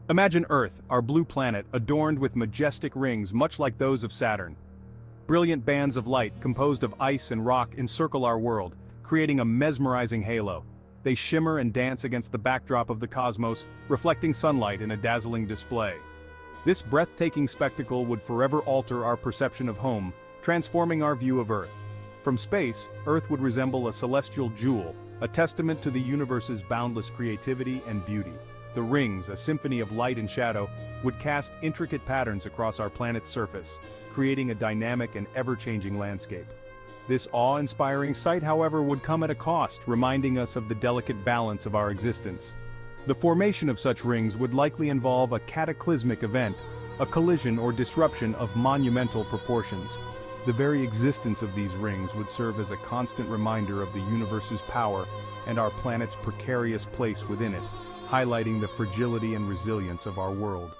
Imagine Earth, our blue planet, adorned with majestic rings much like those of Saturn. Brilliant bands of light composed of ice and rock encircle our world, creating a mesmerizing halo. They shimmer and dance against the backdrop of the cosmos, reflecting sunlight in a dazzling display. This breathtaking spectacle would forever alter our perception of home, transforming our view of Earth. From space, Earth would resemble a celestial jewel, a testament to the universe's boundless creativity and beauty. The rings, a symphony of light and shadow, would cast intricate patterns across our planet's surface, creating a dynamic and ever-changing landscape. This awe-inspiring sight, however, would come at a cost, reminding us of the delicate balance of our existence. The formation of such rings would likely involve a cataclysmic event, a collision or disruption of monumental proportions. The very existence of these rings would serve as a constant reminder of the universe's power and our planet's precarious place within it, highlighting the fragility and resilience of our world.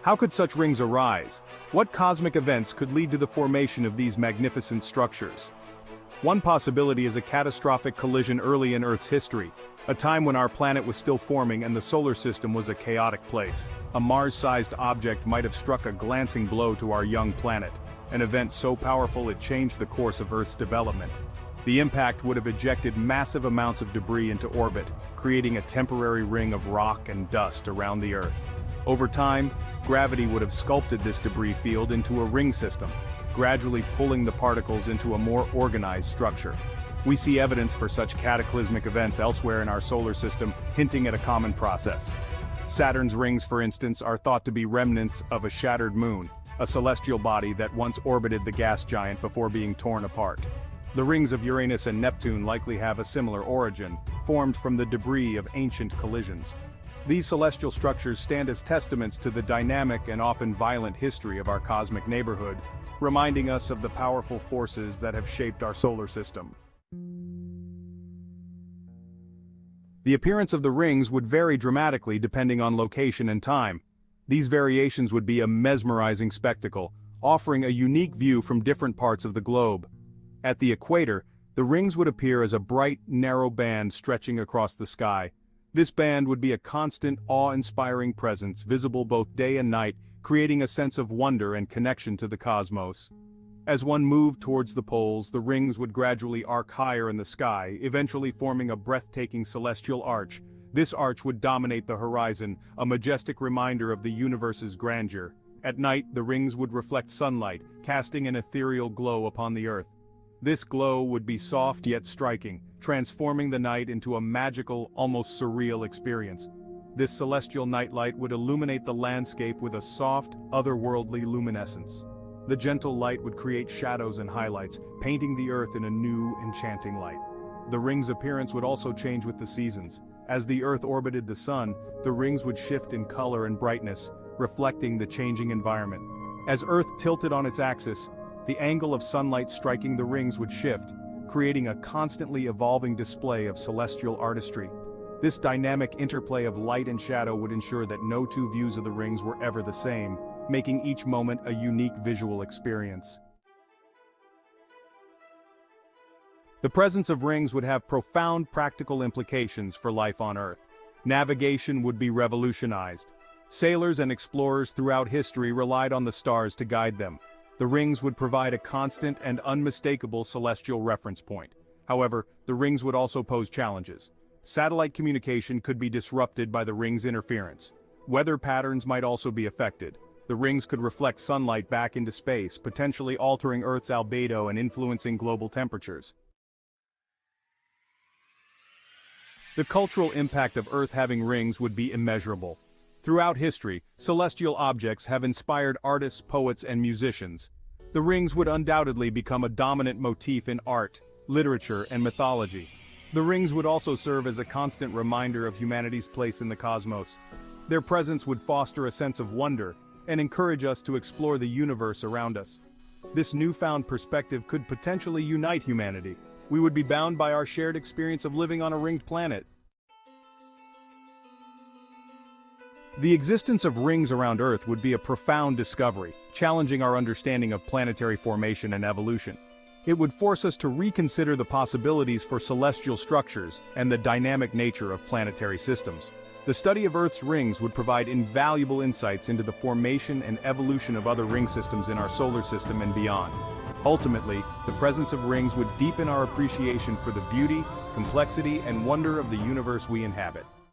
How could such rings arise? What cosmic events could lead to the formation of these magnificent structures? One possibility is a catastrophic collision early in Earth's history, a time when our planet was still forming and the solar system was a chaotic place. A Mars-sized object might have struck a glancing blow to our young planet, an event so powerful it changed the course of Earth's development. The impact would have ejected massive amounts of debris into orbit, creating a temporary ring of rock and dust around the Earth. Over time, gravity would have sculpted this debris field into a ring system, gradually pulling the particles into a more organized structure. We see evidence for such cataclysmic events elsewhere in our solar system, hinting at a common process. Saturn's rings, for instance, are thought to be remnants of a shattered moon, a celestial body that once orbited the gas giant before being torn apart. The rings of Uranus and Neptune likely have a similar origin, formed from the debris of ancient collisions. These celestial structures stand as testaments to the dynamic and often violent history of our cosmic neighborhood, reminding us of the powerful forces that have shaped our solar system. The appearance of the rings would vary dramatically depending on location and time. These variations would be a mesmerizing spectacle, offering a unique view from different parts of the globe. At the equator, the rings would appear as a bright, narrow band stretching across the sky. This band would be a constant, awe-inspiring presence, visible both day and night, creating a sense of wonder and connection to the cosmos. As one moved towards the poles, the rings would gradually arc higher in the sky, eventually forming a breathtaking celestial arch. This arch would dominate the horizon, a majestic reminder of the universe's grandeur. At night, the rings would reflect sunlight, casting an ethereal glow upon the Earth. This glow would be soft yet striking, transforming the night into a magical, almost surreal experience. This celestial nightlight would illuminate the landscape with a soft, otherworldly luminescence. The gentle light would create shadows and highlights, painting the Earth in a new, enchanting light. The rings' appearance would also change with the seasons. As the Earth orbited the Sun, the rings would shift in color and brightness, reflecting the changing environment. As Earth tilted on its axis, the angle of sunlight striking the rings would shift, creating a constantly evolving display of celestial artistry. This dynamic interplay of light and shadow would ensure that no two views of the rings were ever the same, making each moment a unique visual experience. The presence of rings would have profound practical implications for life on Earth. Navigation would be revolutionized. Sailors and explorers throughout history relied on the stars to guide them. The rings would provide a constant and unmistakable celestial reference point. However, the rings would also pose challenges. Satellite communication could be disrupted by the rings' interference. Weather patterns might also be affected. The rings could reflect sunlight back into space, potentially altering Earth's albedo and influencing global temperatures. The cultural impact of Earth having rings would be immeasurable. Throughout history, celestial objects have inspired artists, poets, and musicians. The rings would undoubtedly become a dominant motif in art, literature, and mythology. The rings would also serve as a constant reminder of humanity's place in the cosmos. Their presence would foster a sense of wonder and encourage us to explore the universe around us. This newfound perspective could potentially unite humanity. We would be bound by our shared experience of living on a ringed planet. The existence of rings around Earth would be a profound discovery, challenging our understanding of planetary formation and evolution. It would force us to reconsider the possibilities for celestial structures and the dynamic nature of planetary systems. The study of Earth's rings would provide invaluable insights into the formation and evolution of other ring systems in our solar system and beyond. Ultimately, the presence of rings would deepen our appreciation for the beauty, complexity, and wonder of the universe we inhabit.